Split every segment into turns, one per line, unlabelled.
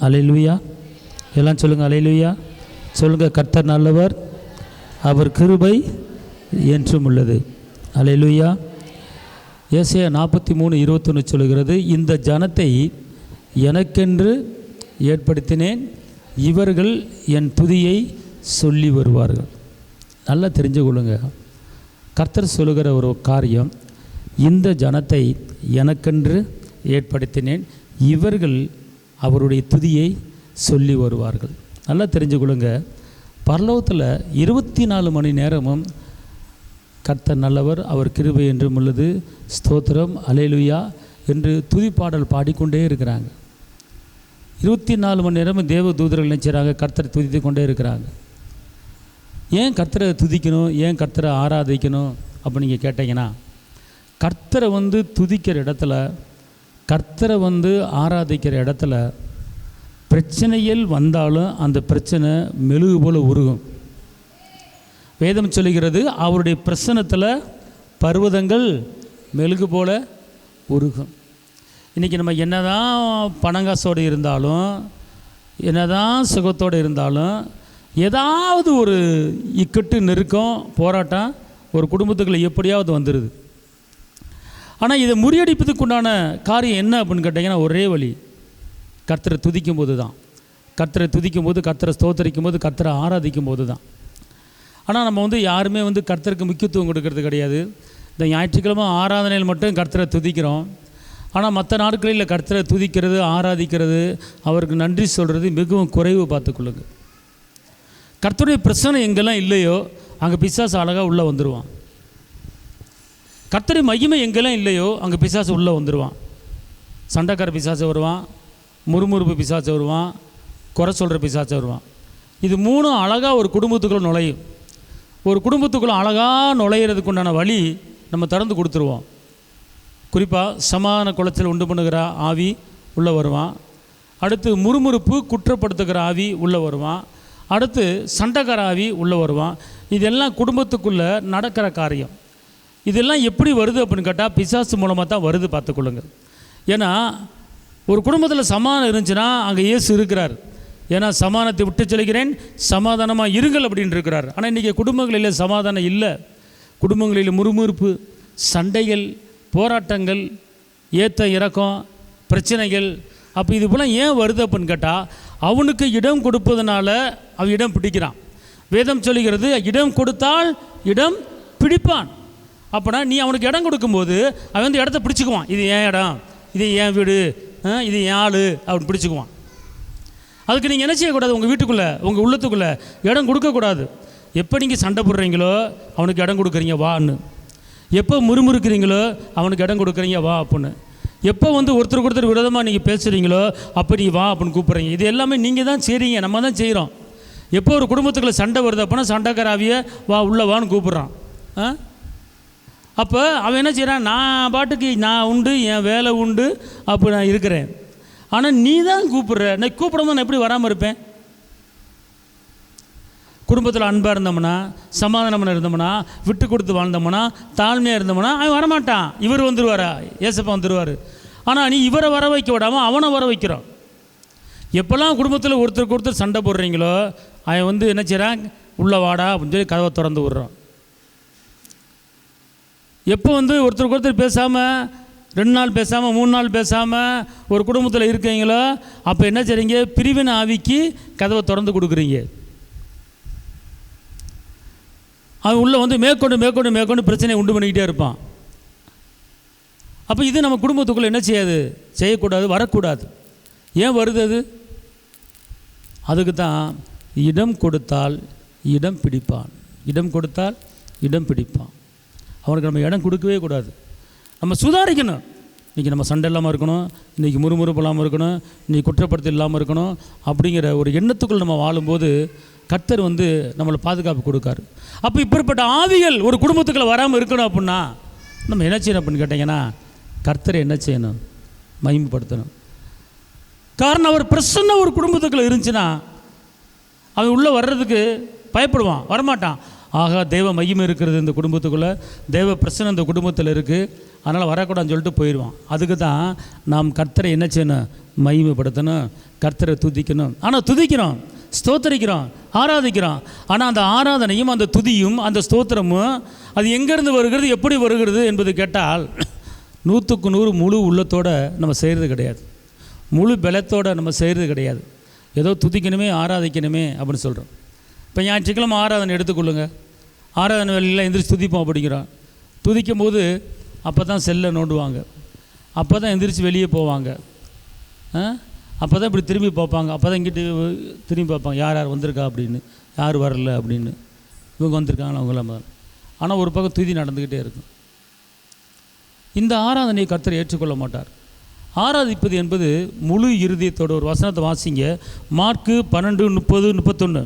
அல்லேலூயா. எல்லாம் சொல்லுங்கள் அல்லேலூயா. சொல்லுங்கள், கர்த்தர் நல்லவர், அவர் கிருபை என்றும் உள்ளது. அல்லேலூயா. ஏசாயா 43:21 சொல்கிறது, இந்த ஜனத்தை எனக்கென்று ஏற்படுத்தினேன், இவர்கள் என் துதியை சொல்லி வருவார்கள். நல்லா தெரிஞ்சு கொள்ளுங்க, கர்த்தர் சொல்லுகிற ஒரு காரியம், இந்த ஜனத்தை எனக்கென்று ஏற்படுத்தினேன், இவர்கள் அவருடைய துதியை சொல்லி வருவார்கள். நல்லா தெரிஞ்சு கொள்ளுங்க, பரலோகத்தில் 24 மணி நேரமும் கர்த்தர் நல்லவர், அவர் கிருபை என்றும் உள்ளது, ஸ்தோத்திரம், அல்லேலூயா என்று துதிப்பாடல் பாடிக்கொண்டே இருக்கிறாங்க. 24 மணி நேரமும் தேவ தூதர்கள் நினைச்சாங்க, கர்த்தரை துதித்து கொண்டே இருக்கிறாங்க. ஏன் கர்த்தரை துதிக்கணும், ஏன் கர்த்தரை ஆராதிக்கணும் அப்படி நீங்கள் கேட்டிங்கன்னா, கர்த்தரை துதிக்கிற இடத்துல, கர்த்தரை ஆராதிக்கிற இடத்துல பிரச்சனைகள் வந்தாலும் அந்த பிரச்சனை மெழுகு போல் உருகும். வேதம் சொல்லுகிறது, அவருடைய பிரசன்னத்தில் பர்வதங்கள் மெழுகு போல உருகும். இன்றைக்கி நம்ம என்னதான் பணங்காசோடு இருந்தாலும், என்னதான் சுகத்தோடு இருந்தாலும், ஏதாவது ஒரு இக்கட்டு, நெருக்கம், போராட்டம் ஒரு குடும்பத்துக்குள்ளே எப்படியாவது வந்துடுது. ஆனால் இதை முறியடிப்பதுக்குண்டான காரியம் என்ன அப்படின்னு கேட்டிங்கன்னா, ஒரே வழி, கர்த்தரை துதிக்கும் போது தான். கர்த்தரை துதிக்கும் போது, கர்த்தரை ஸ்தோத்தரிக்கும் போது, கர்த்தரை ஆராதிக்கும் போது தான். ஆனால் நம்ம யாருமே கர்த்தருக்கு முக்கியத்துவம் கொடுக்கறது கிடையாது. இந்த ஞாயிற்றுக்கிழமை ஆராதனையில் மட்டும் கர்த்தரை துதிக்கிறோம். ஆனால் மற்ற நாட்களில் கர்த்தரை துதிக்கிறது, ஆராதிக்கிறது, அவருக்கு நன்றி சொல்கிறது மிகவும் குறைவு. பார்த்துக்கொள்ளுங்க, கர்த்தருடைய பிரச்சனை எங்கெல்லாம் இல்லையோ அங்கே பிசாசு அழகாக உள்ளே வந்துடுவான். கர்த்தருடைய மகிமை எங்கெல்லாம் இல்லையோ அங்கே பிசாசு உள்ளே வந்துடுவான். சண்டைக்கார பிசாசு வருவான், முறுமுறுப்பு பிசாசு வருவான், குறை சொல்கிற பிசாசு வருவான். இது மூணும் அழகாக ஒரு குடும்பத்துக்குள்ளே நுழையும். ஒரு குடும்பத்துக்குள்ளே அழகாக நுழையிறதுக்கு உண்டான வழி நம்ம திறந்து கொடுத்துருவோம். குறிப்பாக சமாதான குலைச்சல் உண்டு பண்ணுகிற ஆவி உள்ளே வருவான். அடுத்து முறுமுறுப்பு, குற்றப்படுத்துகிற ஆவி உள்ளே வருவான். அடுத்து சண்டைக்கார ஆவி உள்ளே வருவான். இதெல்லாம் குடும்பத்துக்குள்ளே நடக்கிற காரியம். இதெல்லாம் எப்படி வருது அப்படின்னு கேட்டால், பிசாசு மூலமாக தான் வருது. பார்த்துக்கொள்ளுங்க. ஏன்னா ஒரு குடும்பத்தில் சமாதானம் இருந்துச்சுன்னா அங்கே இயேசு இருக்கிறார். ஏன்னா சமாதானத்தை விட்டு சொல்கிறேன், சமாதானமாக இருங்கள் அப்படின்னு இருக்கிறார். ஆனால் இன்றைக்கி குடும்பங்களில் சமாதானம் இல்லை. குடும்பங்களில் முறுமுறுப்பு, சண்டைகள், போராட்டங்கள், ஏற்ற இறக்கம், பிரச்சனைகள். அப்போ இது போல் ஏன் வருது அப்படின்னு கேட்டால், அவனுக்கு இடம் கொடுப்பதனால அவன் இடம் பிடிக்கிறான். வேதம் சொல்லுகிறது, இடம் கொடுத்தால் இடம் பிடிப்பான். அப்போனா நீ அவனுக்கு இடம் கொடுக்கும்போது அவன் இடத்த பிடிச்சிக்குவான். இது ஏன் இடம், இது ஏன் வீடு, இது ஏன் ஆள் அப்படின்னு பிடிச்சிக்குவான். அதுக்கு நீங்கள் என்ன செய்யக்கூடாது, உங்கள் வீட்டுக்குள்ளே, உங்கள் உள்ளத்துக்குள்ளே இடம் கொடுக்கக்கூடாது. எப்போ நீங்கள் சண்டை போடுறீங்களோ அவனுக்கு இடம் கொடுக்குறீங்க வான்னு, எப்போ முறுமுறுக்கிறீங்களோ அவனுக்கு இடம் கொடுக்குறீங்க வா அப்படின்னு, எப்போ ஒருத்தருக்கு ஒருத்தர் விரோதமாக நீங்கள் பேசுகிறீங்களோ அப்போ நீ வா அப்படின்னு கூப்பிட்றீங்க. இது எல்லாமே நீங்கள் தான் செய்கிறீங்க, நம்ம தான் செய்கிறோம். எப்போ ஒரு குடும்பத்துக்குள்ளே சண்டை வருது அப்படின்னா சண்டைக்கார ஆவியை வா உள்ளே வான்னு கூப்பிட்றான். அப்போ அவன் என்ன செய்கிறான், நான் பாட்டுக்கு நான் உண்டு, என் வேலை உண்டு, அப்போ நான் இருக்கிறேன். ஆனால் நீ தான் கூப்பிட்ற, நான் கூப்பிடாம நான் எப்படி வராமல் இருப்பேன்? குடும்பத்தில் அன்பாக இருந்தோம்னா, சமாதானமாக இருந்தோம்னா, விட்டு கொடுத்து வாழ்ந்தோம்னா, தாழ்மையாக இருந்தோம்னா அவன் வரமாட்டான். இவர் வந்துடுவாரா, ஏசப்பா வந்துடுவார். ஆனால் நீ இவரை வர வைக்க விடாமல் அவனை வர வைக்கிறான். எப்போல்லாம் குடும்பத்தில் ஒருத்தருக்கு ஒருத்தர் சண்டை போடுறீங்களோ அவன் என்ன செய்கிறான், உள்ளே வாடா அப்படின்னு சொல்லி கதவை திறந்து விட்றான். எப்போ ஒருத்தருக்கு ஒருத்தர் பேசாமல் 2 நாள் பேசாமல் 3 நாள் பேசாமல் ஒரு குடும்பத்தில் இருக்கீங்களோ அப்போ என்ன செய்றீங்க, பிரிவினை ஆவிக்கு கதவை திறந்து கொடுக்குறீங்க. அவன் உள்ளே மேற்கொண்டு மேற்கொண்டு மேற்கொண்டு பிரச்சனையை உண்டு பண்ணிக்கிட்டே இருப்பான். அப்போ இது நம்ம குடும்பத்துக்குள்ளே என்ன செய்யாது, செய்யக்கூடாது, வரக்கூடாது. ஏன் வருது அது? அதுக்கு தான் இடம் கொடுத்தால் இடம் பிடிப்பான், இடம் கொடுத்தால் இடம் பிடிப்பான். அவனுக்கு நம்ம இடம் கொடுக்கவே கூடாது. நம்ம சுதாரிக்கணும். இன்றைக்கி நம்ம சண்டை இல்லாமல் இருக்கணும், இன்றைக்கி முறுமுறுப்பு இல்லாமல் இருக்கணும், இன்றைக்கி குற்றப்படுத்த இல்லாமல் இருக்கணும் அப்படிங்கிற ஒரு எண்ணத்துக்குள் நம்ம வாழும்போது கர்த்தர் நம்மளை பாதுகாப்பு கொடுக்காரு. அப்போ இப்படிப்பட்ட ஆவிகள் ஒரு குடும்பத்துக்குள்ளே வராமல் இருக்கணும் அப்படின்னா நம்ம என்ன செய்யணும் அப்படின்னு கேட்டிங்கன்னா, கர்த்தரை என்ன செய்யணும், மகிமைப்படுத்தணும். காரணம் அவர் பிரசன்ன ஒரு குடும்பத்துக்குள்ளே இருந்துச்சுன்னா அவன் உள்ளே வர்றதுக்கு பயப்படுவான், வரமாட்டான். ஆகா தெய்வ மகிமை இருக்கிறது இந்த குடும்பத்துக்குள்ளே, தெய்வ பிரச்சனை இந்த குடும்பத்தில் இருக்குது, அதனால் வரக்கூடாதுன்னு சொல்லிட்டு போயிடுவான். அதுக்கு தான் நாம் கர்த்தரை என்ன செய்யணும்? மகிமைப்படுத்தணும், கர்த்தரை துதிக்கணும். ஆனால் துதிக்கிறோம், ஸ்தோத்திரிக்கிறோம், ஆராதிக்கிறோம். ஆனால் அந்த ஆராதனையும் அந்த துதியும் அந்த ஸ்தோத்திரமும் அது எங்கேருந்து வருகிறது, எப்படி வருகிறது என்பது கேட்டால் 100க்கு 100 முழு உள்ளத்தோடு நம்ம செய்கிறது கிடையாது, முழு பலத்தோடு நம்ம செய்கிறது கிடையாது. ஏதோ துதிக்கணுமே ஆராதிக்கணுமே அப்படின்னு சொல்கிறோம். இப்போ ஞாயிற்றுக்கிழமை ஆராதனை எடுத்துக்கொள்ளுங்க. ஆராதனை வேலையில் எந்திரிச்சு துதிப்போம் அப்படிங்கிறோம். துதிக்கும் போது அப்போ தான் செல்லை நோண்டுவாங்க, அப்போ தான் எந்திரிச்சு வெளியே போவாங்க, அப்போ தான் இப்படி திரும்பி பார்ப்பாங்க, அப்போ தான் இங்கிட்டு திரும்பி பார்ப்பாங்க, யார் யார் வந்திருக்கா அப்படின்னு, யார் வரல அப்படின்னு, இவங்க வந்திருக்காங்களா அவங்களாம். ஆனால் ஒரு பக்கம் துதி நடந்துக்கிட்டே இருக்கும். இந்த ஆராதனையை கர்த்தர் ஏற்றுக்கொள்ள மாட்டார். ஆராதிப்பது என்பது முழு இருதயத்தோட. ஒரு வசனத்தை வாசிங்க, மார்க்கு 12:30-31.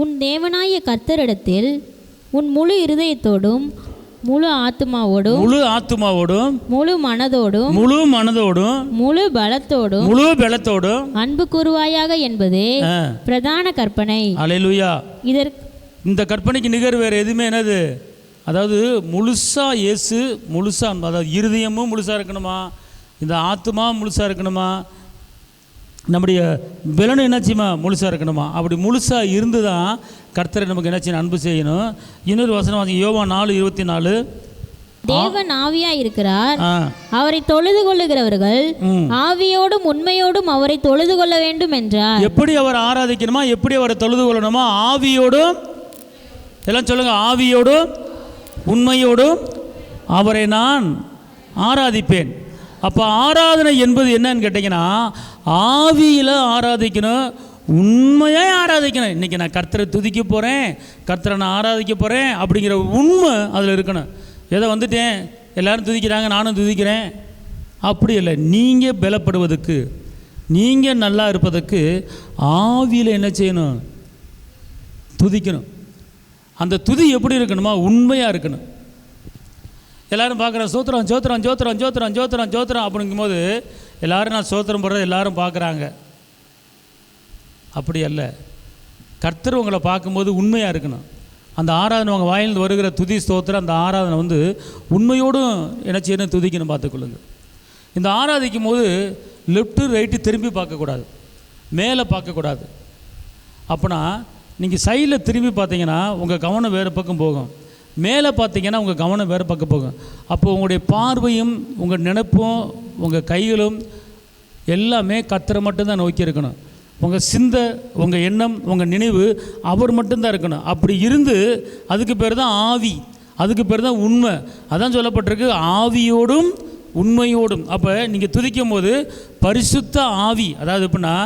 உன் தேவனாய கர்த்தரிடத்தில் உன் முழு இருதயத்தோடும் முழு ஆத்துமாவோடும் முழு மனதோடும் முழு பலத்தோடும் அன்பு கூறுவாயாக என்பதே பிரதான கற்பனை.
அல்லேலூயா. இந்த கற்பனைக்கு நிகர் வேறு எதுவுமே என்னது? அதாவது முழுசாக இயேசு முழுசாக, அதாவது இருதயமும் முழுசாக இருக்கணுமா, இந்த ஆத்துமா முழுசாக இருக்கணுமா, நம்முடைய பலனும் என்னாச்சுமா முழுசாக இருக்கணுமா. அப்படி முழுசாக இருந்து தான் கர்த்தரை நமக்கு என்னாச்சு அன்பு செய்யணும். இன்னொரு வசனம் வாங்க, யோவான் 4:24.
தேவன் ஆவியாய் இருக்கிறார், அவரை தொழுது கொள்ளுகிறவர்கள் ஆவியோடும் உண்மையோடும் அவரை தொழுது கொள்ள வேண்டும் என்றார்.
எப்படி அவர் ஆராதிக்கணுமா, எப்படி அவரை தொழுது கொள்ளணுமா? ஆவியோடும், எல்லாம் சொல்லுங்க, ஆவியோடும் உண்மையோடும் அவரை நான் ஆராதிப்பேன். அப்போ ஆராதனை என்பது என்னன்னு கேட்டிங்கன்னா, ஆவியில் ஆராதிக்கணும், உண்மையாக ஆராதிக்கணும். இன்றைக்கி நான் கர்த்தரை துதிக்க போகிறேன், கர்த்தரை நான் ஆராதிக்க போகிறேன் அப்படிங்கிற உண்மை அதில் இருக்கணும். ஏதோ வந்துட்டேன் எல்லோரும் துதிக்கிறாங்க நானும் துதிக்கிறேன் அப்படி இல்லை. நீங்கள் பலப்படுவதற்கு, நீங்கள் நல்லா இருப்பதற்கு ஆவியில் என்ன செய்யணும்? துதிக்கணும். அந்த துதி எப்படி இருக்கணுமா? உண்மையாக இருக்கணும். எல்லோரும் பார்க்குறேன் சோத்திரம் சோத்திரம் சோத்திரம் சோத்திரம் சோத்திரம் சோத்திரம் அப்படிங்கும்போது எல்லோரும் நான் சோத்திரம் போடுறது எல்லோரும் பார்க்குறாங்க. அப்படி அல்ல. கர்த்தர் உங்களை பார்க்கும்போது உண்மையாக இருக்கணும். அந்த ஆராதனை உங்கள் வாயிலிருந்து வருகிற துதி ஸ்தோத்திரம், அந்த ஆராதனை வந்து உண்மையோடும் என்ன செய்யணும்? துதிக்கணும். பார்த்துக்கொள்ளுங்க. இந்த ஆராதிக்கும் போது லெஃப்ட்டு ரைட்டு திரும்பி பார்க்கக்கூடாது, மேலே பார்க்கக்கூடாது. அப்போனா நீங்கள் சைடில் திரும்பி பார்த்தீங்கன்னா உங்கள் கவனம் வேறு பக்கம் போகும், மேலே பார்த்தீங்கன்னா உங்கள் கவனம் வேறு பக்கம் போகும். அப்போ உங்களுடைய பார்வையும் உங்கள் நினைப்பும் உங்கள் கைகளும் எல்லாமே கர்த்தரை மட்டும்தான் நோக்கி இருக்கணும். உங்கள் சிந்தை, உங்கள் எண்ணம், உங்கள் நினைவு அவர் மட்டும்தான் இருக்கணும். அப்படி இருந்து அதுக்கு பேர் தான் ஆவி, அதுக்கு பேர் தான் உண்மை. அதான் சொல்லப்பட்டிருக்கு, ஆவியோடும் உண்மையோடும். அப்போ நீங்கள் துதிக்கும் போது பரிசுத்த ஆவி, அதாவது எப்படின்னா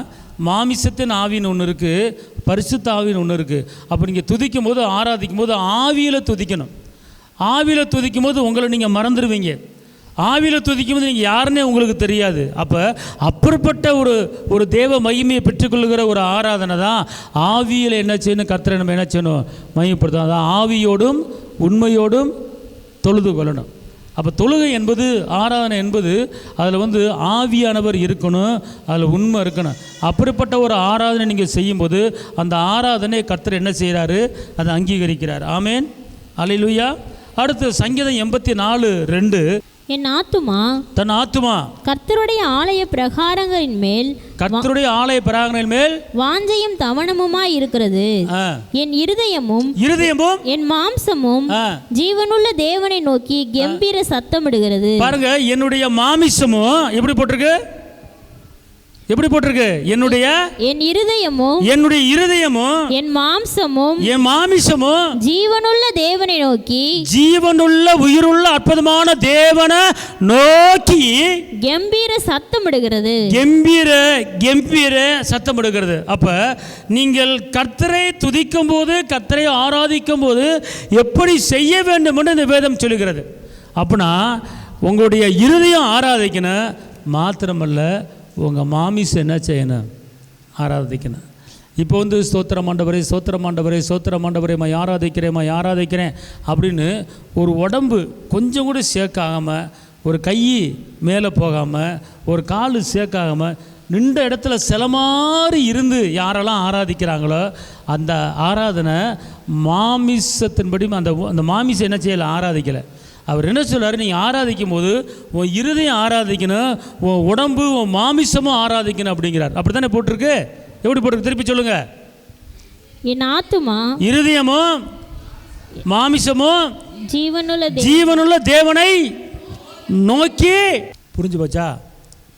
மாமிசத்தின் ஆவின்னு ஒன்று இருக்குது, பரிசுத்த ஆவின்னு ஒன்று இருக்குது. அப்போ நீங்கள் துதிக்கும் போது, ஆராதிக்கும் போது ஆவியில் துதிக்கணும். ஆவியில் துதிக்கும் போது உங்களை நீங்கள் மறந்துடுவீங்க. ஆவியில் துதிக்கும் போது நீங்கள் யாருன்னே உங்களுக்கு தெரியாது. அப்போ அப்படிப்பட்ட ஒரு தேவ மகிமையை பெற்றுக்கொள்கிற ஒரு ஆராதனை தான் ஆவியில் என்ன செய்யணும்? கர்த்தரை நம்ம என்ன செய்யணும்? மகிமைப்படுத்தணும். அதான் ஆவியோடும் உண்மையோடும் தொழுது கொள்ளணும். அப்போ தொழுகை என்பது, ஆராதனை என்பது, அதில் வந்து ஆவியானவர் இருக்கணும், அதில் உண்மை இருக்கணும். அப்படிப்பட்ட ஒரு ஆராதனை நீங்கள் செய்யும்போது அந்த ஆராதனை கர்த்தர் என்ன செய்கிறாரு? அதை அங்கீகரிக்கிறார். ஆமேன், அல்லேலூயா. அடுத்து சங்கீதம் 84:2.
என் ஆத்துமா
தன் ஆத்துமா
கர்த்தருடைய ஆலய பிரகாரங்களின் மேல் வாஞ்சையும் தவணமுமாய் இருக்கிறது. என் இருதயமும் என் மாம்சமும் ஜீவனுள்ள தேவனை நோக்கி கம்பீர சத்தமிடுகிறது.
பாருங்க, என்னுடைய மாமிசமும் எப்படி போட்டிருக்கு? என் இருதயமும்
என் மாம்சமும்
ஜீவனுள்ள
தேவனை நோக்கி,
ஜீவனுள்ள உயிருள்ள அற்புதமான தேவனை நோக்கி
கம்பீர சத்தமிடுகிறது.
அப்ப நீங்கள் கர்த்தரை துதிக்கும் போது, கர்த்தரை ஆராதிக்கும் போது எப்படி செய்ய வேண்டும் என்று இந்த வேதம் சொல்லுகிறது. அப்படின்னா உங்களுடைய இருதயம் ஆராதிக்கணும், மாத்திரமல்ல உங்கள் மாமிசம் என்ன செய்யணும்? ஆராதிக்கணும். இப்போ வந்து ஸ்தோத்திரம் ஆண்டவரே, ஸ்தோத்திரம் ஆண்டவரே, ஸ்தோத்திரம் ஆண்டவரே, ஆராதிக்கிறேன் அப்படின்னு ஒரு உடம்பு கொஞ்சம் கூட சேர்க்காமல், ஒரு கை மேலே போகாமல், ஒரு கால் சேர்க்காமல் நின்ற இடத்துல சில மாதிரி இருந்து யாரெல்லாம் ஆராதிக்கிறாங்களோ அந்த ஆராதனை மாமிசத்தின்படி அந்த மாமிசம் என்ன செய்யலை, ஆராதிக்கலை. அவர் என்ன சொல்கிறார், நீங்கள் ஆராதிக்கும் போது உன் இருதயம் ஆராதிக்கணும், உன் உடம்பு உன் மாமிசமும் ஆராதிக்கணும் அப்படிங்கிறார். அப்படி தானே போட்டிருக்கு? எப்படி போட்டிருக்கு திருப்பி சொல்லுங்கள்.
என் ஆத்துமா
இருதயமும் மாமிசமும் ஜீவனுள்ள தேவனை நோக்கி. புரிஞ்சு போச்சா?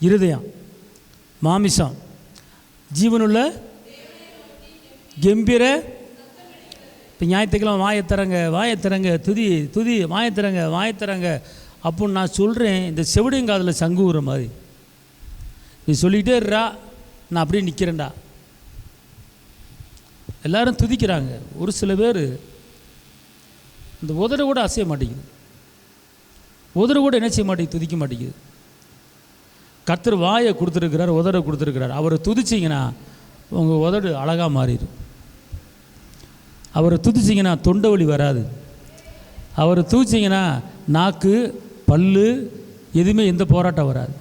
இருதயம், மாமிசம், ஜீவனுள்ள கம்பீர. இப்போ ஞாயிற்றுக்கிழமை வாயத்திறங்க துதி வாயத்திறங்க அப்படின்னு நான் சொல்கிறேன். இந்த செவிடையங்காதில் சங்குற மாதிரி நீ சொல்லிக்கிட்டே இருடா, நான் அப்படியே நிற்கிறேன்டா. எல்லாரும் துதிக்கிறாங்க. ஒரு சில பேர் இந்த உதட கூட அசைய மாட்டேங்குது, உதட கூட என்ன செய்ய மாட்டேங்குது, துதிக்க மாட்டேங்குது. கர்த்தர் வாயை கொடுத்துருக்கிறார், உதட கொடுத்துருக்கிறார். அவரை துதிச்சிங்கன்னா உங்கள் உதடு அழகாக மாறிடும். அவரை துதிச்சிங்கன்னா தொண்டை வலி வராது. அவரை துதிச்சிங்கன்னா நாக்கு பல்லு எதுவுமே எந்த போராட்டம் வராது.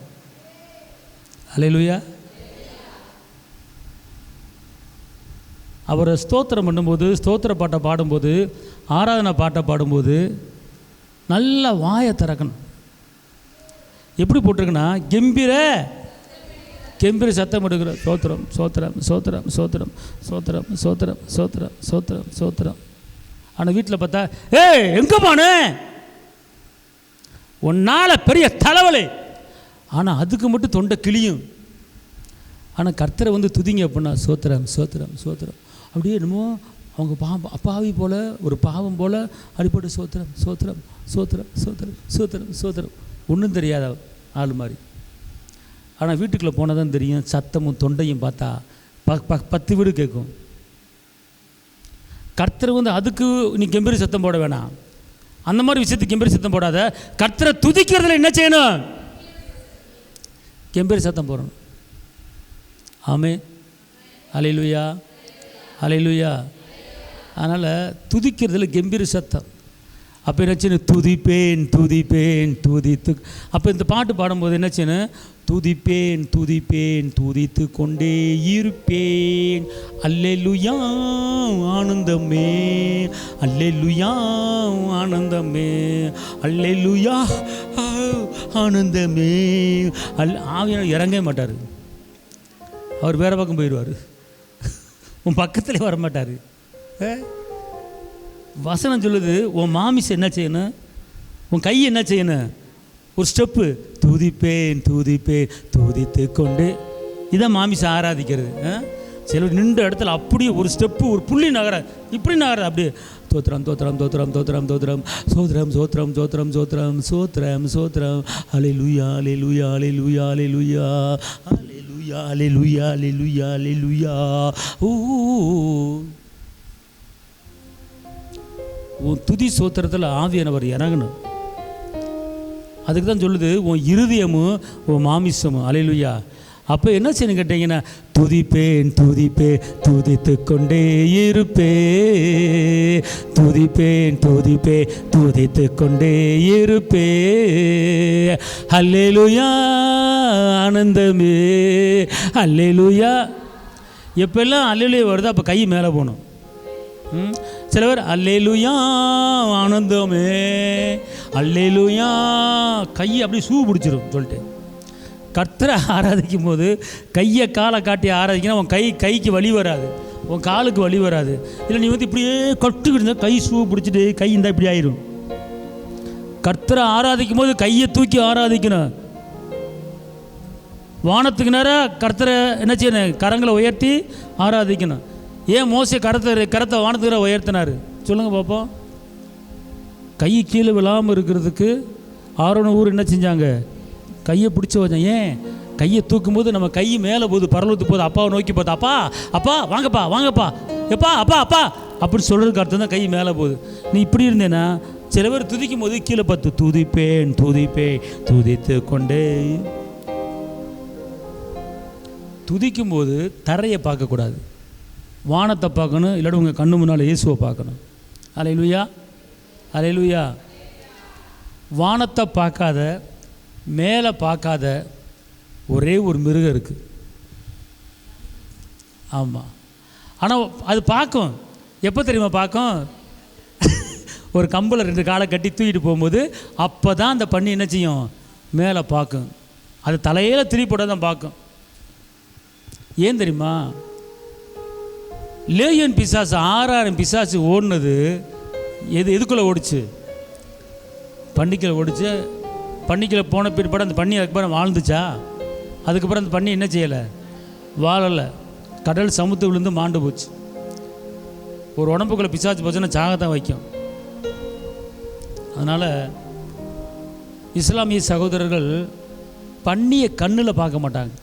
அல்லேலூயா. அவரை ஸ்தோத்திரம் பண்ணும்போது, ஸ்தோத்திர பாட்டை பாடும்போது, ஆராதனை பாட்டை பாடும்போது நல்லா வாயை திறக்கணும். எப்படி போட்டிருக்குன்னா கம்பீர சத்தம் எடுக்கிற சோத்திரம் சோத்திரம் சோத்திரம் சோத்திரம் சோத்திரம் சோத்திரம் சோத்திரம் சோத்திரம் சோத்திரம். ஆனால் வீட்டில் பார்த்தா எங்கே போனே, உன்னால் பெரிய தலைவலி. ஆனால் அதுக்கு மட்டும் தொண்டை கிளியும். ஆனால் கர்த்தரை துதிங்க அப்படின்னா சோத்திரம் சோத்திரம் சோத்திரம். அப்படியே என்னமோ அவங்க அப்பாவி போல், ஒரு பாவம் போல் அடிப்பட்டு சோத்திரம் சோத்திரம் சோத்திரம் சோத்திரம் சோத்திரம் சோத்திரம். ஒன்றும் தெரியாத ஆள் மாதிரி. ஆனால் வீட்டுக்குள்ளே போனால் தான் தெரியும், சத்தமும் தொண்டையும் பார்த்தா 10 வீடு கேட்கும். கர்த்தர் அதுக்கு நீ கம்பீர சத்தம் போட வேணாம், அந்த மாதிரி விஷயத்துக்கு கம்பீர சத்தம் போடாத. கர்த்தரை துதிக்கிறதுல என்ன செய்யணும், கம்பீர சத்தம் போடணும். ஆமே, அல்லேலூயா அல்லேலூயா. அதனால் துதிக்கிறதுல கம்பீர சத்தம். அப்போ என்ன செய்யணும், துதிப்பேன் துதிப்பேன் துதித்து. அப்போ இந்த பாட்டு பாடும்போது என்ன செய்யணும், துதிப்பேன் துதிப்பேன் துதித்து கொண்டே இருப்பேன். அல்லேலூயா ஆனந்தமே, அல்லேலூயா ஆனந்தமே, அல்லேலூயா ஆனந்தமே. ஆவியானவர் இறங்கவே மாட்டார். அவர் வேறு பக்கம் போயிடுவார், உன் பக்கத்துலேயே வரமாட்டார். வசனம் சொல்லுது, உன் மாமிசம் என்ன செய்யணும், உன் கை என்ன செய்யணும், ஒரு ஸ்டெப்பு துதிப்பேன் துதிப்பேன் துதித்து கொண்டு. இதான் மாமிசம் ஆராதிக்கிறது. சில நின்ற இடத்துல அப்படியே ஒரு ஸ்டெப்பு, ஒரு புள்ளி நகர, இப்படி நகர, அப்படியே தோத்திரம் தோத்திரம் தோத்திரம் தோத்திரம் தோத்திரம் சோத்திரம் சோத்திரம் சோத்திரம் சோத்திரம் சோத்திரம் சோத்திரம். அல்லேலூயா அல்லேலூயா அல்லேலூயா அல்லேலூயா அல்லேலூயா அல்லேலூயா அல்லேலூயா அல்லேலூயா. உன் துதி சோத்திரத்தில் ஆவியானவர் இறங்கணும். அதுக்கு தான் சொல்லுது, உன் இருதயமும் உன் மாமிசமும். அல்லேலூயா. அப்போ என்ன செய்யணும் கேட்டீங்கன்னா, துதிப்பேன் துதிப்பேன் துதித்து கொண்டே இருப்பே, துதிப்பேன் துதிப்பேன் துதித்து கொண்டே இருப்பே. அல்லேலூயா ஆனந்தமே, அல்லேலூயா. எப்பெல்லாம் அல்லேலூயா வருதோ அப்போ கை மேலே போகணும். சில பேர் அல்லேலூயா ஆனந்தமே, அல்லேலூயா கையை அப்படியே சூ பிடிச்சிரும் சொல்லிட்டு. கர்த்தரை ஆராதிக்கும் போது கையை காலை காட்டி ஆராதிக்கணும். உன் கைக்கு வலி வராது, உன் காலுக்கு வலி வராது. இல்லை நீ இப்படியே கட்டுக்கிட்டு இருந்தால் கை சூ பிடிச்சிட்டு கை இருந்தால் இப்படி ஆயிரும். கர்த்தரை ஆராதிக்கும் போது கையை தூக்கி ஆராதிக்கணும். வானத்துக்கு நேரம் கர்த்தரை என்ன செய்யணும், கரங்களை உயர்த்தி ஆராதிக்கணும். ஏன் மோசே கரத்தை வானத்துக்கு உயர்த்தினார் சொல்லுங்கள் பார்ப்போம். கை கீழே விழாமல் இருக்கிறதுக்கு ஆரோன் ஊர் என்ன செஞ்சாங்க, கையை பிடிச்சி வச்சேன். ஏன் கையை தூக்கும்போது நம்ம கை மேலே போகுது, பரலோகத்துக்கு போகுது. அப்பாவை நோக்கி பார்த்தா அப்பா அப்பா வாங்கப்பா வாங்கப்பா எப்பா அப்பா அப்பா அப்படி சொல்கிறதுக்கு அர்த்தம் தான் கை மேலே போகுது. நீ இப்படி இருந்தேன்னா சில பேர் துதிக்கும் போது கீழே பார்த்து துதிப்பேன் துதிப்பேன் துதித்து கொண்டே. துதிக்கும் போது தரையை பார்க்கக்கூடாது, வானத்தை பார்க்கணும். இல்லாட்டி உங்கள் கண்ணு முன்னால் இயேசுவை பார்க்கணும். அல்லேலூயா அல்லேலூயா. வானத்தை பார்க்காத, மேலே பார்க்காத ஒரே ஒரு மிருகம் இருக்குது, ஆமாம். ஆனால் அது பார்க்கும். எப்போ தெரியுமா பார்க்கும்? ஒரு கம்பில் 2 காலை கட்டி தூக்கிட்டு போகும்போது அப்போ தான் அந்த பன்னி என்ன செய்யும்? மேலே பார்க்கும். அது தலையில் திருப்பி தான் பார்க்கும். ஏன் தெரியுமா? லேயன் பிசாசு 6000 பிசாசு ஓடுனது எதுக்குள்ளே ஓடிச்சு? பன்னிக்குள்ளே ஓடிச்சு. பன்னிக்குள்ளே போன பிற்பாடு அந்த பன்னி அதுக்கப்புறம் வாழ்ந்துச்சா? அதுக்கப்புறம் அந்த பன்னி என்ன செய்யலை? வாழலை. கடல் சமுத்து விழுந்து மாண்டு போச்சு. ஒரு உடம்புக்குள்ளே பிசாச்சு போச்சுன்னா சாகத்தான் வைக்கும். அதனால் இஸ்லாமிய சகோதரர்கள் பன்னியை கண்ணில் பார்க்க மாட்டாங்க.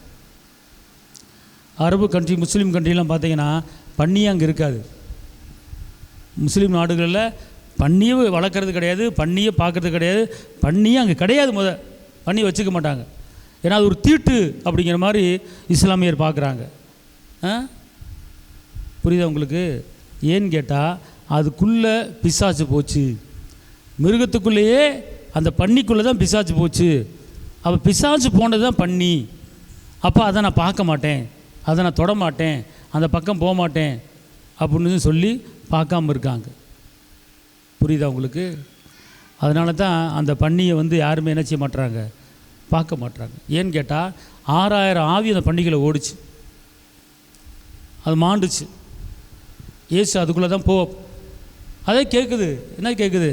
அரபு கண்ட்ரி, முஸ்லீம் கண்ட்ரிலாம் பார்த்தீங்கன்னா பன்னியே அங்கே இருக்காது. முஸ்லீம் நாடுகளில் பன்னியை வளர்க்குறது கிடையாது, பன்னியை பார்க்குறது கிடையாது, பன்னியே அங்கே கிடையாது. பன்னி வச்சுக்க மாட்டாங்க. ஏன்னா அது ஒரு தீட்டு அப்படிங்கிற மாதிரி இஸ்லாமியர் பார்க்குறாங்க. புரியுதா உங்களுக்கு? ஏன்னு கேட்டால் அதுக்குள்ளே பிசாசு போச்சு. மிருகத்துக்குள்ளேயே அந்த பன்னிக்குள்ளே தான் பிசாசு போச்சு. அப்போ பிசாசு போனது தான் பன்னி. அப்போ அதை நான் பார்க்க மாட்டேன், அதை நான் தொட மாட்டேன், அந்த பக்கம் போக மாட்டேன் அப்படின்னு சொல்லி பார்க்காம இருக்காங்க. புரியுதா உங்களுக்கு? அதனால தான் அந்த பன்னியை யாருமே என்ன செய்ய மாட்டுறாங்க? பார்க்க மாட்டுறாங்க. ஏன்னு கேட்டால் 6000 ஆவி அந்த பன்னிகளை ஓடிச்சு. அது மாண்டுச்சு. ஏசு அதுக்குள்ளே தான் போ. அதே கேட்குது. என்ன கேட்குது?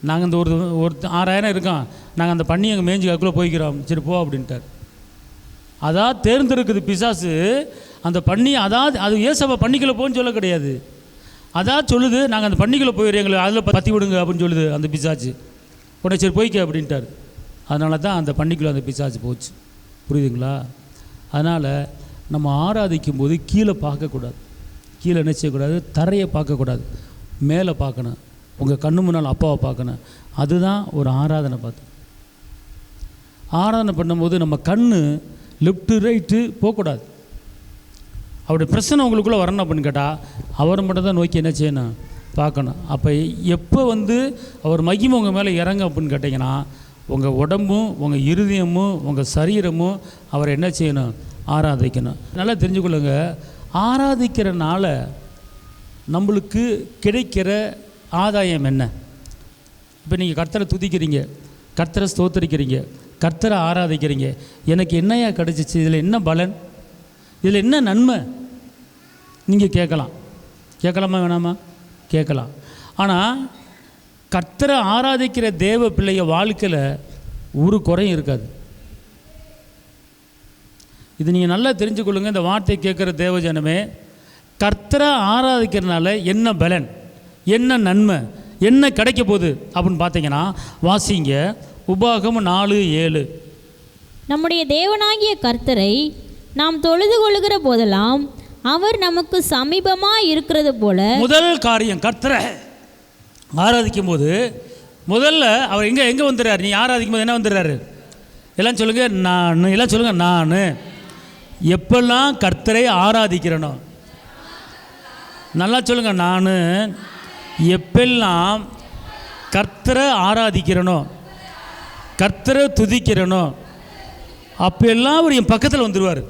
நாங்கள் இந்த ஒரு 6000 இருக்கோம், நாங்கள் அந்த பன்னி அங்கே மேய்ஞ்சி அதுக்குள்ளே போய்க்கிறோம், சரி போ அப்படின்ட்டார். அதான் தேர்ந்தெடுக்குது பிசாசு அந்த பன்னி. அதாவது அது ஏசப்பா பன்னிக்குள்ளே போன்னு சொல்ல கிடையாது. அதான் சொல்லுது, நாங்கள் அந்த பன்னிக்குள்ளே போயிடுறோம், எங்களை அதில் பற்றி விடுங்க அப்படின்னு சொல்லுது அந்த பிசாச்சு. உடனே சரி போய்க்க அப்படின்ட்டார். அதனால தான் அந்த பன்னிக்குள்ளே அந்த பிசாச்சு போச்சு. புரியுதுங்களா? அதனால் நம்ம ஆராதிக்கும் போது கீழே பார்க்கக்கூடாது, கீழே என்ன செய்யக்கூடாது? தரையை பார்க்கக்கூடாது, மேலே பார்க்கணும். உங்கள் கண்ணு முன்னால் அப்பாவை பார்க்கணும். அதுதான் ஒரு ஆராதனை. பார்த்து ஆராதனை பண்ணும்போது நம்ம கண் லெஃப்ட்டு ரைட்டு போகக்கூடாது. அவருடைய பிரச்சனை உங்களுக்குள்ளே வரணும் அப்படின்னு கேட்டால் அவரை மட்டும் தான் நோக்கி என்ன செய்யணும்? பார்க்கணும். அப்போ எப்போ அவர் மகிமை உங்கள் மேலே இறங்க அப்படின்னு கேட்டிங்கன்னா உங்கள் உடம்பும் உங்கள் இருதயமும் உங்கள் சரீரமும் அவரை என்ன செய்யணும்? ஆராதிக்கணும். நல்லா தெரிஞ்சுக்கொள்ளுங்க, ஆராதிக்கிறனால நம்மளுக்கு கிடைக்கிற ஆதாயம் என்ன? இப்போ நீங்கள் கர்த்தரை துதிக்கிறீங்க, கர்த்தரை ஸ்தோத்தரிக்கிறீங்க, கர்த்தரை ஆராதிக்கிறீங்க, எனக்கு என்னையா கிடைச்சிச்சு? இதில் என்ன பலன்? இதில் என்ன நன்மை? நீங்கள் கேட்கலாம். கேட்கலாமா வேணாமா? கேட்கலாம். ஆனால் கர்த்தரை ஆராதிக்கிற தேவ பிள்ளைய வாழ்க்கையில் ஒரு குறையும் இருக்காது. இது நீங்கள் நல்லா தெரிஞ்சுக்கொள்ளுங்க. இந்த வார்த்தை கேட்குற தேவ ஜனமே, கர்த்தரை ஆராதிக்கிறதுனால என்ன பலன், என்ன நன்மை, என்ன கிடைக்க போகுது அப்படின்னு பார்த்தீங்கன்னா வாசிங்க உபாகமம் 4:7.
நம்முடைய தேவனாகிய கர்த்தரை நாம் தொழுது கொள்ளுகிற போதெல்லாம் அவர் நமக்கு சமீபமாக இருக்கிறது போல. முதல்
காரியம், கர்த்தரை ஆராதிக்கும் போது முதல்ல அவர் எங்கே வந்துடுறாரு? நீ ஆராதிக்கும் போது என்ன வந்துடுறாரு? எல்லாம் சொல்லுங்க நான். எல்லாம் சொல்லுங்க நான். எப்பெல்லாம் கர்த்தரை ஆராதிக்கிறனோ, நல்லா சொல்லுங்க, நான் எப்பெல்லாம் கர்த்தரை ஆராதிக்கிறனோ, கர்த்தரை துதிக்கிறனோ, அப்போ எல்லாம் அவர் என் பக்கத்தில் வந்துடுவார்.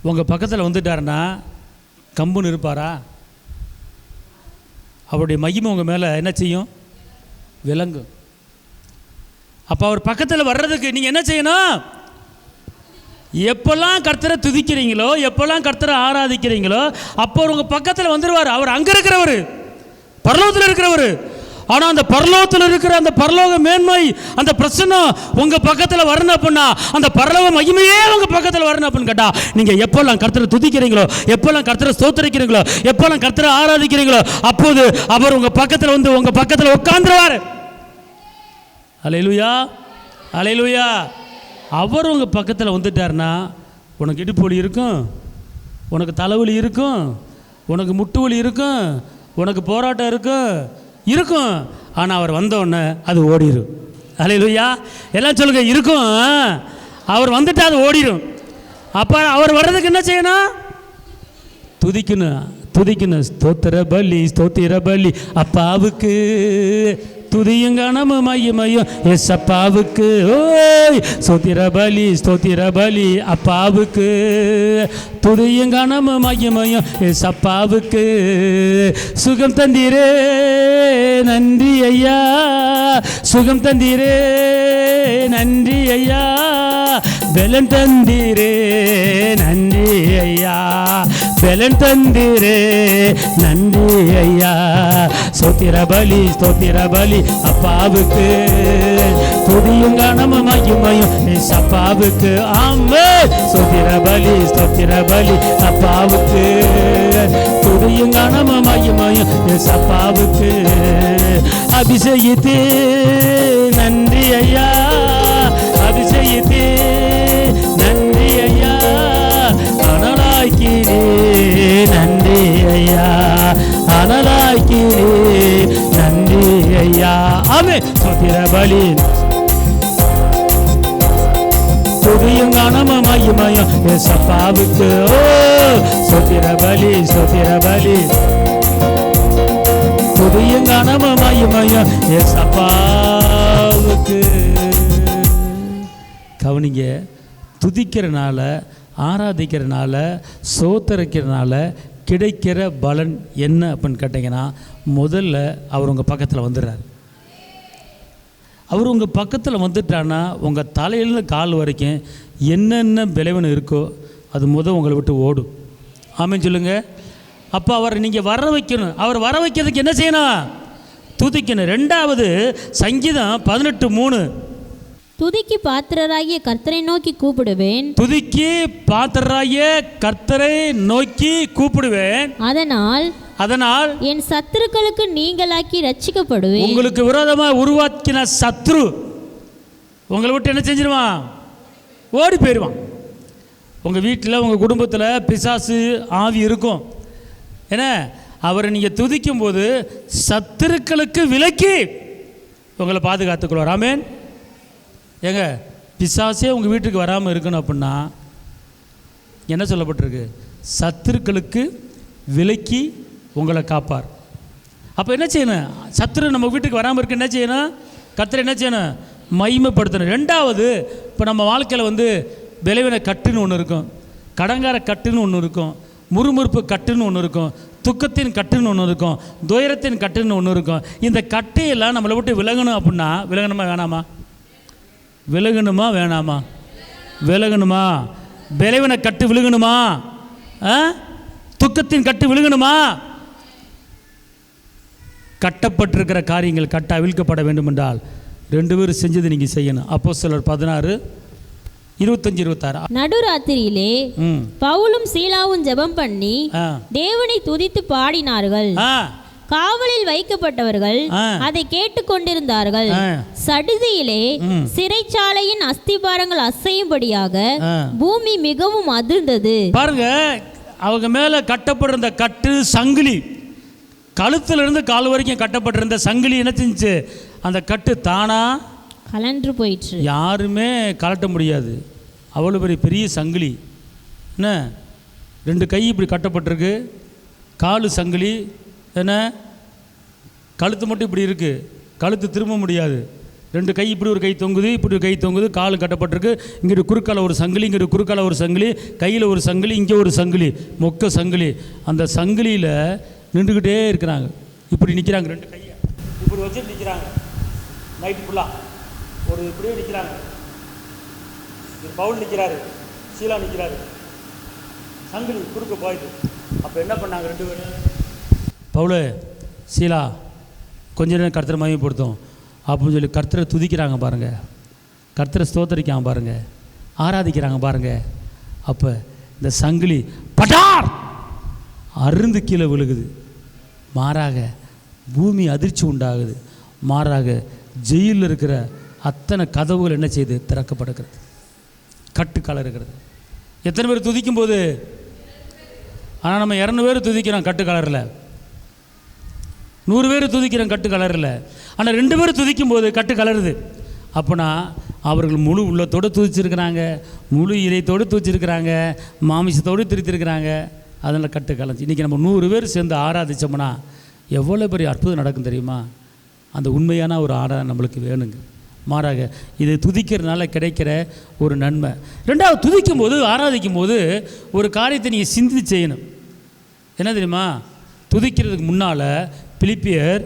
உங்கள் பக்கத்தில் வந்துட்டாருன்னா கம்புன்னு இருப்பாரா? அவருடைய மகிமை உங்கள் மேலே என்ன செய்யும்? விளங்கும். அப்போ அவர் பக்கத்தில் வர்றதுக்கு நீங்கள் என்ன செய்யணும்? எப்பெல்லாம் கர்த்தரை துதிக்கிறீங்களோ, எப்பெல்லாம் கர்த்தரை ஆராதிக்கிறீங்களோ, அப்போ அவர் உங்கள் பக்கத்தில் வந்துடுவார். அவர் அங்கே இருக்கிறவர், பரலோகத்தில் இருக்கிறவர். ஆனால் அந்த பரலோகத்தில் இருக்கிற அந்த பரலோக மேன்மை, அந்த பிரச்சனை உங்கள் பக்கத்தில் வரணும் அப்படின்னா, அந்த பரலோக மகிமையே உங்கள் பக்கத்தில் வரணும் அப்படின்னு கேட்டால், நீங்கள் எப்பெல்லாம் கர்த்தரை துதிக்கிறீங்களோ, எப்பெல்லாம் கர்த்தரை ஸ்தோத்திரிக்கிறீங்களோ, எப்பெல்லாம் கர்த்தரை ஆராதிக்கிறீங்களோ, அப்போது அவர் உங்கள் பக்கத்தில் உங்கள் பக்கத்தில் உட்கார்ந்துருவார். அல்லேலூயா, அல்லேலூயா. அவர் உங்கள் பக்கத்தில் வந்துட்டார்னா உனக்கு இடுப்பு வலி இருக்கும், உனக்கு தலைவலி இருக்கும், உனக்கு முட்டு வலி இருக்கும், உனக்கு போராட்டம் இருக்கும். ஆனால் அவர் வந்தோடனே அது ஓடிடும். அல்லேலூயா. எல்லாம் சொல்லுங்க, இருக்கும். அவர் வந்துட்டு அது ஓடிடும். அப்போ அவர் வர்றதுக்கு என்ன செய்யணும்? துதிக்கணும். ஸ்தோத்திர பலி அப்பாவுக்கு துதியும் கனமும் மகிமையும் ஏசப்பாவுக்கு. ஓய் ஸ்தோத்திர பலி அப்பாவுக்கு. துதியும் கனமும் மகிமையும் ஏசப்பாவுக்கு. சுகம் தந்தீரே நன்றி ஐயா, சுகம் தந்தீரே நன்றி ஐயா, பலன் தந்தீரே நன்றி ஐயா, பலன் தந்தீரே நன்றி ஐயா. ஸ்தோத்திர பலி அப்பாவுக்கு. துதியும் கனமும் மகிமையும் ஏசப்பாவுக்கு. ஆமென். ஸ்தோத்திர பலி அப்பாவுக்கு. துதியும் கனமும் மகிமையும் ஏசப்பாவுக்கு. அபிஷேகித்தே நன்றி ஐயா, அபிஷேகித்தே நன்றி ஐயா, அனலாக்கினே நன்றி ஐயா, அனலாக்கினே நன்றி ஐயா. ஆமென். ஸ்தோத்திர பலி துதியும் கனமும் மகிமையும் ஏசப்பாவுக்கு. ஓ ஸ்தோத்திர பலி துதியும் கனமும் மகிமையும் ஏசப்பாவுக்கு. கவனிங்க, துதிக்கிறனால, ஆராதிக்கிறனால, சோத்தரிக்கிறனால கிடைக்கிற பலன் என்ன அப்படின்னு கேட்டிங்கன்னா, முதல்ல அவர் உங்கள் பக்கத்தில் வந்துடுறார். அவர் உங்கள் பக்கத்தில் வந்துட்டான்னா உங்கள் தலையிலேருந்து கால் வரைக்கும் என்னென்ன விளைவுன்னு இருக்கோ அது உங்களை விட்டு ஓடும். ஆமென் சொல்லுங்கள். அப்போ அவரை நீங்கள் வர வைக்கணும். அவர் வர வைக்கிறதுக்கு என்ன செய்யணும்? துதிக்கணும். ரெண்டாவது சங்கீதம் 18:3,
துதிக்கு பாத்திரராகிய கர்த்தரை நோக்கி கூப்பிடுவேன்,
துதிக்கு பாத்திரராகிய கர்த்தரை நோக்கி கூப்பிடுவேன், அதனால்
என் சத்துருக்களுக்கு நீங்களாக்கி ரட்சிக்கப்படுவேன்.
உங்களுக்கு விரோதமாக உருவாக்கின சத்ரு உங்களை விட்டு என்ன செஞ்சிருவான்? ஓடி போயிடுவான். உங்கள் வீட்டில் உங்கள் குடும்பத்தில் பிசாசு ஆவி இருக்கும். ஏன்னா அவரை நீங்கள் துதிக்கும் போது சத்துருக்களுக்கு விலக்கி உங்களை பாதுகாத்துக்கொள்வார். ஆமென். ஏங்க, பிசாசே உங்கள் வீட்டுக்கு வராமல் இருக்கணும் அப்படின்னா என்ன சொல்லப்பட்டிருக்கு? சத்துருக்களுக்கு விலக்கி உங்களை காப்பார். அப்போ என்ன செய்யணும்? சத்துரு நம்ம வீட்டுக்கு வராமல் இருக்க என்ன செய்யணும்? கர்த்தரை என்ன செய்யணும்? மகிமைப்படுத்தணும். ரெண்டாவது, இப்போ நம்ம வாழ்க்கையில் விளைவின கட்டுன்னு ஒன்று இருக்கும், கடங்கார கட்டுன்னு ஒன்று இருக்கும், முறுமுறுப்பு கட்டுன்னு ஒன்று இருக்கும், துக்கத்தின் கட்டுன்னு ஒன்று இருக்கும், துயரத்தின் கட்டுன்னு ஒன்று இருக்கும். இந்த கட்டையெல்லாம் நம்மளை விட்டு விலகணும் அப்படின்னா விலகணுமா வேணாமா? விலகணுமா வேணாமா? விலகணுமா? விளைவின கட்டு விழுகணுமா? துக்கத்தின் கட்டு விழுகணுமா? கட்டப்பட்டிருக்கிற காரியங்கள் கட்ட அவிழ்க்கப்பட வேண்டும் என்றால் 2 பேரும் செஞ்சது நீங்கள் செய்யணும். அப்போஸ்தலர் 16:25-26.
நடுராத்திரியிலே பவுலும் சீலாவும் ஜெபம் பண்ணி தேவனை துதித்து பாடினார்கள். காவலில் வைக்கப்பட்டவர்கள் அதை கேட்டுக்கொண்டிருந்தார்கள். சடுதியிலே சிறைச்சாலையின் அஸ்திபாரங்கள் அசையும்படியாக பூமி மிகவும் அதிர்ந்தது.
பாருங்க, அவங்க மேல கட்டப்பட்டிருந்த கட்டு சங்கிலி, கழுத்திலிருந்து கால் வரைக்கும் கட்டப்பட்டிருந்த சங்கிலி என்ன செஞ்சு? அந்த கட்டு தானா
கலன்று போயிற்று. யாருமே
கலட்ட முடியாது. அவ்வளோ பெரிய சங்கிலி. என்ன, 2 கை இப்படி கட்டப்பட்டிருக்கு, காலு சங்கிலி, என்ன கழுத்து மட்டும் இப்படி இருக்குது, கழுத்து திரும்ப முடியாது. 2 கை, இப்படி ஒரு கை தொங்குது, இப்படி ஒரு கை தொங்குது, காலு கட்டப்பட்டிருக்கு. இங்கிட்டு குறுக்கால ஒரு சங்கிலி, இங்கிட்டு குறுக்கால ஒரு சங்கிலி, கையில் ஒரு சங்கிலி, இங்கே ஒரு சங்கிலி, மொக்க சங்கிலி. அந்த சங்கிலியில் நின்றுக்கிட்டே இருக்கிறாங்க. இப்படி நிற்கிறாங்க, 2 கையை இப்படி வச்சுட்டு நிற்கிறாங்க. நைட்டு ஃபுல்லாக ஒரு இப்படியே நிற்கிறாங்க. பவுல் நிற்கிறாரு, சீலா நிற்கிறாரு, சங்கிலி குறுக்க போயிட்டு. அப்போ என்ன பண்ணாங்க 2 பேரும்? பவுல், சீலா, கொஞ்ச நேரம் கர்த்தரை மகிமைப்படுத்தும் அப்படின்னு சொல்லி கர்த்தரை துதிக்கிறாங்க பாருங்கள், கர்த்தரை ஸ்தோத்தரிக்காங்க பாருங்கள், ஆராதிக்கிறாங்க பாருங்கள். அப்போ இந்த சங்கிலி பட்டார் அருந்து கீழே விழுகுது. மாறாக பூமி அதிர்ச்சி உண்டாகுது. மாறாக ஜெயிலில் இருக்கிற அத்தனை கதவுகள் என்ன செய்து? திறக்கப்படுகிறது, கட்டுக்கால இருக்கிறது. எத்தனை பேர் துதிக்கும் போது? ஆனால் நம்ம 200 பேர் துதிக்கிறோம் கட்டு கலரில், 100 பேர் துதிக்கிறோம் கட்டு கலரில். ஆனால் 2 பேர் துதிக்கும் போது கட்டு கலருது. அப்போனா அவர்கள் முழு உள்ளத்தோடு துதிச்சிருக்கிறாங்க, முழு இதயத்தோடு துதிச்சிருக்கிறாங்க, மாமிசத்தோடு திருத்திருக்கிறாங்க. அதனால் கட்டு கலஞ்சி. இன்றைக்கி நம்ம 100 பேர் சேர்ந்து ஆராதித்தோம்னா எவ்வளோ பெரிய அற்புதம் நடக்கும் தெரியுமா? அந்த உண்மையான ஒரு ஆராதனை நம்மளுக்கு வேணுங்க. மாறாக இது துதிக்கிறதுனால கிடைக்கிற ஒரு நன்மை. ரெண்டாவது, துதிக்கும் போது ஆராதிக்கும் போது ஒரு காரியத்தை நீங்கள் சிந்தித்து செய்யணும். என்ன தெரியுமா? துதிக்கிறதுக்கு முன்னால் பிலிப்பியர்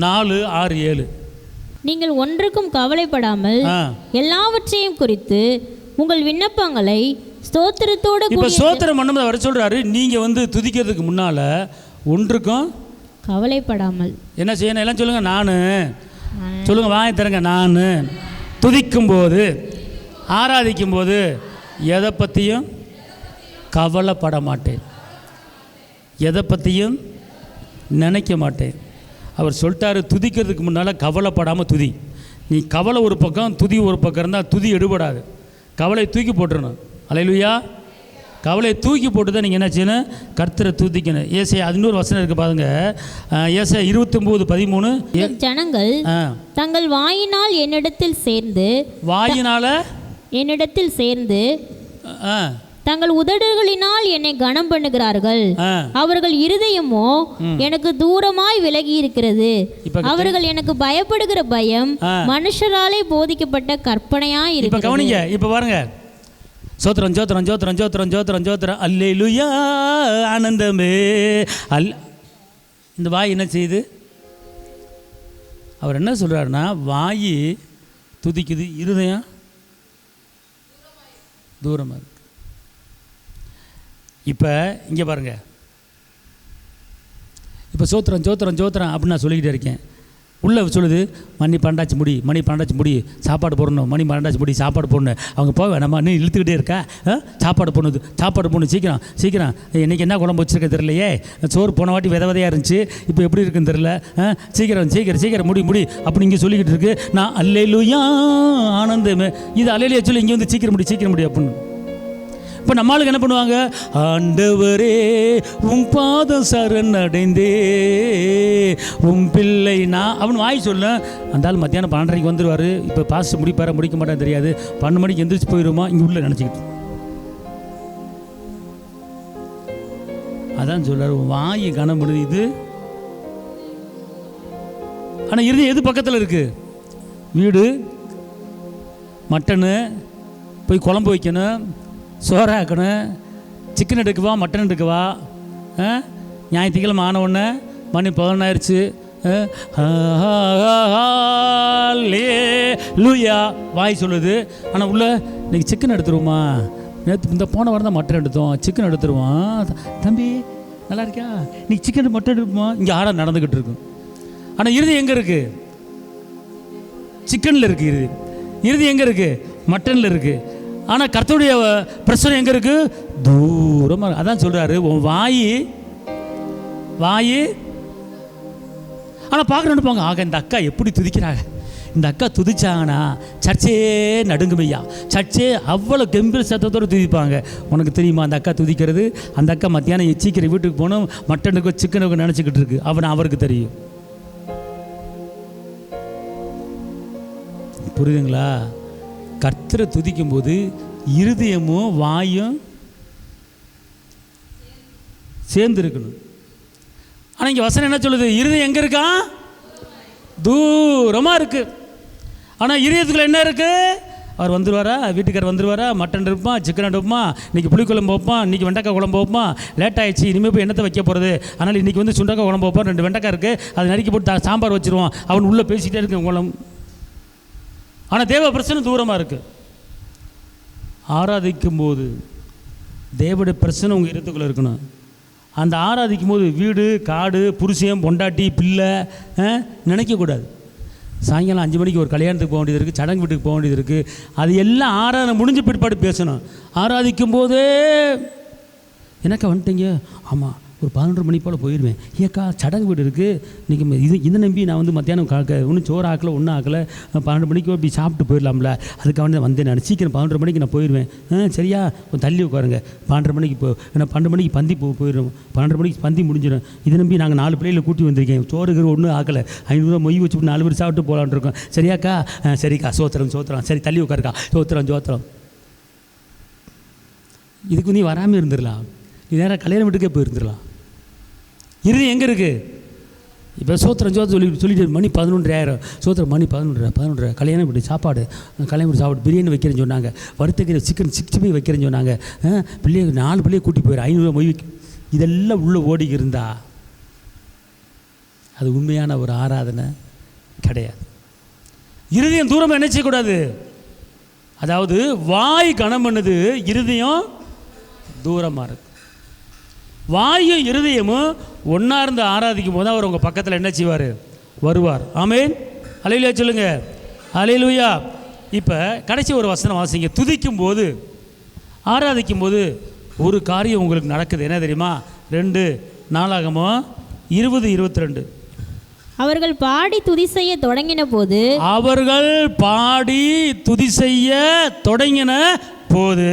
4:6-7,
நீங்கள் ஒன்றுக்கும் கவலைப்படாமல் எல்லாவற்றையும் குறித்து உங்கள் விண்ணப்பங்களை ஸ்தோத்திரத்தோடு
இப்போ ஸ்தோத்திரம் பண்ணும்போது அவர் சொல்கிறாரு, நீங்கள் துதிக்கிறதுக்கு முன்னால் ஒன்றுக்கும்
கவலைப்படாமல்
என்ன செய்யணும்? எல்லாம் சொல்லுங்கள். நான் சொல்லுங்கள், வாங்கி தரங்க. நான் துதிக்கும்போது ஆராதிக்கும்போது எதை பற்றியும் கவலைப்பட மாட்டேன், எதை பற்றியும் நினைக்க மாட்டேன். அவர் சொல்லிட்டாரு, துதிக்கிறதுக்கு முன்னால் கவலைப்படாமல் துதி. நீ கவலை ஒரு பக்கம், துதி ஒரு பக்கம் இருந்தால் துதி எடுபடாது. கவலை தூக்கி போட்டுருணும். அல்லேலூயா. கவலையை தூக்கி போட்டு தான் நீங்கள் என்ன செய்யணும்? கர்த்தரை துதிக்கணும். ஏசாயா இன்னொரு வசனம் இருக்குது பாருங்க. ஏசாயா 29:13,
ஜனங்கள் தங்கள் வாயினால் என்னிடத்தில் சேர்ந்து தங்கள் உதடுகளினால் என்னை கனம் பண்ணுகிறார்கள், அவர்கள் இருதயமோ எனக்கு தூரமாய் விலகி இருக்கிறது. அவர்கள் எனக்கு பயப்படுகிற பயம் மனுஷராலே போதிக்கப்பட்ட கற்பனையாய் இருக்கு.
கவனிங்க, இப்ப பாருங்க. சோத்திரம் சோத்திரம் சோத்திரம் சோத்திரம் சோத்திரம் சோத்திரம் அல்லேலூயா ஆனந்தமே இந்த வாய் என்ன செய்யுது? அவர் என்ன சொல்றாருன்னா, வாய் துதிக்குது, இருதயம் தூரமாக இருக்கு. இப்போ இங்கே பாருங்கள், இப்போ சோத்திரம் சோத்திரம் சோத்திரம் அப்படின்னு நான் சொல்லிக்கிட்டே இருக்கேன். உள்ளே சொல்லுது, மணி 12 முடி, மணி 12 முடி, சாப்பாடு போடணும், மணி 12 முடி, சாப்பாடு போடணும். அவங்க போக நம்ம இன்னும் இழுத்துக்கிட்டே இருக்கா, சாப்பாடு போடணும், சாப்பாடு போடணும், சீக்கிரம் சீக்கிரம். இன்றைக்கி என்ன குழம்பு வச்சுருக்க தெரியலையே, சோறு போன வாட்டி விதையாக இருந்துச்சு, இப்போ எப்படி இருக்குன்னு தெரியல, சீக்கிரம் சீக்கிரம் சீக்கிரம் முடி முடி அப்படி இங்கே சொல்லிக்கிட்டு இருக்கு. நான் அல்லேலூயா ஆனந்தமே, இது அல்லேலூயா சொல்லி இங்கே சீக்கிரம் முடி சீக்கிரம் முடி அப்படின்னு. இப்போ நம்மளுக்கு என்ன பண்ணுவாங்க? ஆண்டவரே உன் பாதம் சரணடைந்தே உன் பிள்ளை நான் அவன் வாய் சொல்ல. அந்த ஆள் மத்தியானம் 12:30 வந்துடுவார். இப்போ பாஸ்ட் முடிக்க மாட்டேன் தெரியாது, 12 மணிக்கு எந்திரிச்சு போயிடுமா இங்கே உள்ள நினச்சிக்கிட்டு. அதான் சொல்றாரு, வாய் கனம் பண்ணுது இது. ஆனால் இறுதி எது பக்கத்தில் இருக்கு? வீடு, மட்டனு போய் குழம்பு வைக்கணும், சோறாக்கணும், சிக்கன் எடுக்கவா மட்டன் எடுக்கவா. ஞாயிற்றுக்கிழமை ஆன உடனே மணி 11 ஆயிடுச்சு, லூயா வாய் சொல்லுது. ஆனால் உள்ள இன்னைக்கு சிக்கன் எடுத்துருவோமா, நேற்று இந்த போன வாரம் தான் மட்டன் எடுத்தோம், சிக்கன் எடுத்துருவோம். தம்பி நல்லா இருக்கியா, இன்னைக்கு சிக்கன் மட்டன் எடுப்போமா. இங்கே ஆடம் நடந்துக்கிட்டு இருக்கும். ஆனால் இறுதி எங்கே இருக்குது? சிக்கனில் இருக்குது. இறுதி எங்கே இருக்குது? மட்டனில் இருக்குது. ஆனால் கர்த்தருடைய பிரச்சனை எங்கே இருக்குது? தூரமாக. அதான் சொல்கிறாரு, உன் வாய் ஆனால் பார்க்க நினைப்பாங்க, ஆக இந்த அக்கா எப்படி துதிக்கிறாங்க, இந்த அக்கா துதிச்சாங்கன்னா சர்ச்சே நடுங்குமையா, சர்ச்சே அவ்வளோ கம்பீர சத்தத்தோடு துதிப்பாங்க. உனக்கு தெரியுமா அந்த அக்கா துதிக்கிறது? அந்த அக்கா மத்தியானம் சீக்கிரம் வீட்டுக்கு போகணும், மட்டனுக்கோ சிக்கனுக்கோ நினச்சிக்கிட்டு இருக்கு. அவருக்கு தெரியும். புரியுதுங்களா? கர்த்தரை துதிக்கும் போது இருதயமும் வாயும் சேர்ந்து இருக்கணும். ஆனால் இங்கே வசனம் என்ன சொல்லுது? இருதயம் எங்கே இருக்கா? தூரமாக இருக்கு. ஆனால் இருதயத்துக்குள்ள என்ன இருக்கு? அவர் வந்துடுவாரா, வீட்டுக்காரர் வந்துடுவாரா, மட்டன் இருப்பான், சிக்கன் எடுப்பா, இன்றைக்கி புளிக்குழம்பு வைப்பான், இன்றைக்கி வெண்டைக்காய் குழம்பு வைப்பான், லேட் ஆகிடுச்சு, இனிமேல் போய் என்னத்தை வைக்க போகிறது, அதனால் இன்றைக்கி சுண்டக்காய் குழம்பு வைப்பான், 2 வெண்டைக்காய் இருக்குது, அதை நறுக்கி போட்டு சாம்பார் வச்சுருவான். அவன் உள்ளே பேசிக்கிட்டே இருக்கு குழம்பு. ஆனால் தேவ பிரச்சனை தூரமாக இருக்குது. ஆராதிக்கும் போது தேவனுடைய பிரச்சனை உங்கள் இருத்துக்குள்ளே இருக்கணும். அந்த ஆராதிக்கும் போது வீடு, காடு, புருஷன், பொண்டாட்டி, பிள்ளை நினைக்கக்கூடாது. சாயங்காலம் 5 மணிக்கு ஒரு கல்யாணத்துக்கு போக வேண்டியது இருக்குது, சடங்கு வீட்டுக்கு போக வேண்டியது இருக்குது. அது எல்லாம் ஆராதனை முடிஞ்ச பிற்பாடு பேசணும். ஆராதிக்கும் போதே எனக்கா வந்துட்டீங்க, ஆமாம் ஒரு 11 மணி போல் போயிடுவேன், ஏக்கா சடங்கு வீடு இருக்குது, இன்றைக்கி இதை நம்பி நான் மத்தியானம் ஒன்றும் சோறு ஆக்கலை, ஒன்றும் ஆக்கலை, 12 மணிக்கு அப்படி சாப்பிட்டு போயிடலாம்ல, அதுக்காக வந்தேன் நான். சீக்கிரம் 11 மணிக்கு நான் போயிடுவேன். சரியா, கொஞ்சம் தள்ளி உட்காருங்க, 12 மணிக்கு ஏன்னா 12 மணிக்கு பந்தி போயிடும், 12 மணிக்கு பந்தி முடிஞ்சிடும். இதை நம்பி நாங்கள் 4 பிள்ளைகளை கூட்டி வந்திருக்கேன், சோறுக்கு ஒன்றும் ஆக்கலை, 500 ரூபா மொய் வச்சு 4 பேர் சாப்பிட்டு போகலான் இருக்கோம். சரியாக்கா? சரிக்கா, சோத்திரம் சோத்திரம், சரி தள்ளி உட்காருக்கா, சோத்திரம் சோத்திரம். இதுக்கு நீ வராமல் இருந்துடலாம், நீ நேராக கல்யாணம் வீட்டுக்கே போயிருந்துடலாம். இறுதி எங்கே இருக்குது? இப்போ சோத்திரம் சொல்லிட்டு மணி 11 சோத்திரம் மணி 11 கல்யாணம் வீட்டு சாப்பாடு பிரியாணி வைக்கிறேன்னு சொன்னாங்க, வறுத்தக்கீரை சிக்கன் 65 வைக்கிறேன்னு சொன்னாங்க, பிள்ளைய 4 பிள்ளையை கூட்டி போயிரு 500 மொய் வைக்க, இதெல்லாம் உள்ளே ஓடி இருந்தா அது உண்மையான ஒரு ஆராதனை கிடையாது. இருதயம் தூரமாக என்ன செய்யக்கூடாது, அதாவது வாய் கனம் பண்ணுது, இருதயம் தூரமாக இருக்கு. வாயும் இருதயமும் ஒன்றா இருந்து ஆராதிக்கும் போது அவர் உங்கள் பக்கத்தில் என்ன செய்வார், வருவார். ஆமேன், அல்லேலூயா சொல்லுங்க, அல்லேலூயா. இப்போ கடைசி ஒரு வசனம் வாசிங்க. துதிக்கும் போது ஆராதிக்கும் போது ஒரு காரியம் உங்களுக்கு நடக்குது, என்ன தெரியுமா? 2 நாளாகமம் 20:22.
அவர்கள் பாடி துதி செய்ய தொடங்கின போது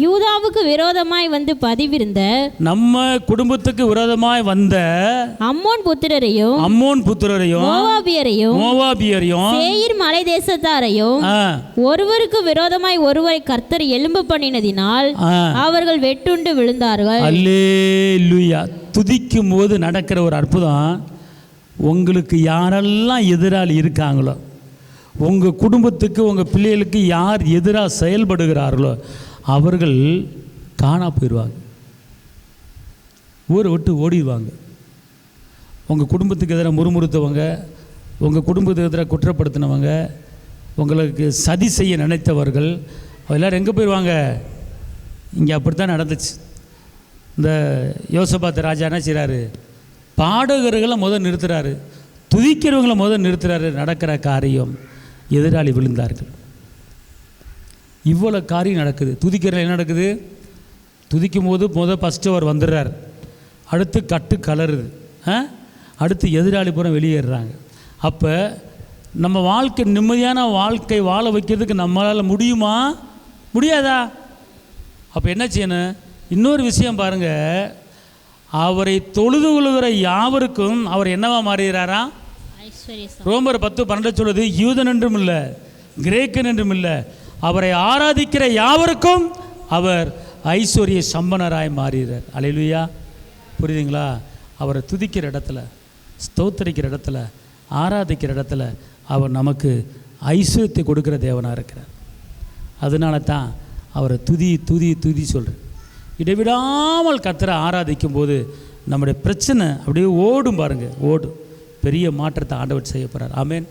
யூதாவுக்கு விரோதமாய் வந்து பதிவிருந்த, நம்ம குடும்பத்துக்கு விரோதமாய் வந்த அம்மோன் புத்திரரையும் மோவாபியரையும் சேயீர் மலை தேசத்தாரையும் ஒருவருக்கு விரோதமாய் ஒருவரை கர்த்தர் எழும்ப பண்ணினதினால் அவர்கள் வெட்டுண்டு விழுந்தார்கள்.
அல்லேலூயா. துதிக்கும் போது நடக்கிற ஒரு அற்புதம், உங்களுக்கு யாரெல்லாம் எதிராளி இருக்காங்களோ, உங்கள் குடும்பத்துக்கு உங்கள் பிள்ளைகளுக்கு யார் எதிராக செயல்படுகிறார்களோ அவர்கள் காணா போயிடுவாங்க, ஊரை விட்டு ஓடிடுவாங்க. உங்கள் குடும்பத்துக்கு எதிராக முறுமுறுத்தவங்க, உங்கள் குடும்பத்துக்கு எதிராக குற்றப்படுத்தினவங்க, உங்களுக்கு சதி செய்ய நினைத்தவர்கள் எல்லோரும் எங்கே போயிடுவாங்க? இங்கே அப்படித்தான் நடந்துச்சு. இந்த யோசபாத் ராஜா என்ன செய்கிறாரு, பாடகர்களை நிறுத்துறாரு, துதிக்கிறவங்களை நிறுத்துறாரு. நடக்கிற காரியம், எதிராளி விழுந்தார்கள். இவ்வளோ காரியம் நடக்குது. துதிக்கிற என்ன நடக்குது? துதிக்கும் போது ஃபஸ்ட்டு அவர் வந்துடுறார், அடுத்து கட்டு கலருது, அடுத்து எதிராளி புறம் வெளியேறுறாங்க. அப்போ நம்ம வாழ்க்கை நிம்மதியான வாழ்க்கை வாழ வைக்கிறதுக்கு நம்மளால் முடியுமா, முடியாதா? அப்போ என்ன செய்யணும்? இன்னொரு விஷயம் பாருங்கள், அவரை தொழுது கொள்கிற யாவருக்கும் அவர் என்னவா மாறுகிறாரா? ரோமர் 10:12 சொல்லுது, யூதன் என்றும் இல்லை, கிரேக்கன் என்றும் இல்லை, அவரை ஆராதிக்கிற யாவருக்கும் அவர் ஐஸ்வர்ய சம்பனராய் மாறுகிறார். அல்லேலூயா. புரியுதுங்களா? அவரை துதிக்கிற இடத்துல, ஸ்தோத்தரிக்கிற இடத்துல, ஆராதிக்கிற இடத்துல அவர் நமக்கு ஐஸ்வர்யத்தை கொடுக்கிற தேவனாக இருக்கிறார். அதனால தான் அவரை துதி சொல்கிறார். இடைவிடாமல் கர்த்தரை ஆராதிக்கும் போது நம்முடைய பிரச்சனை அப்படியே ஓடும் பாருங்கள், ஓடும். பெரிய மாற்றத்தை ஆண்டவர் செய்ய போகிறார். ஆமென்.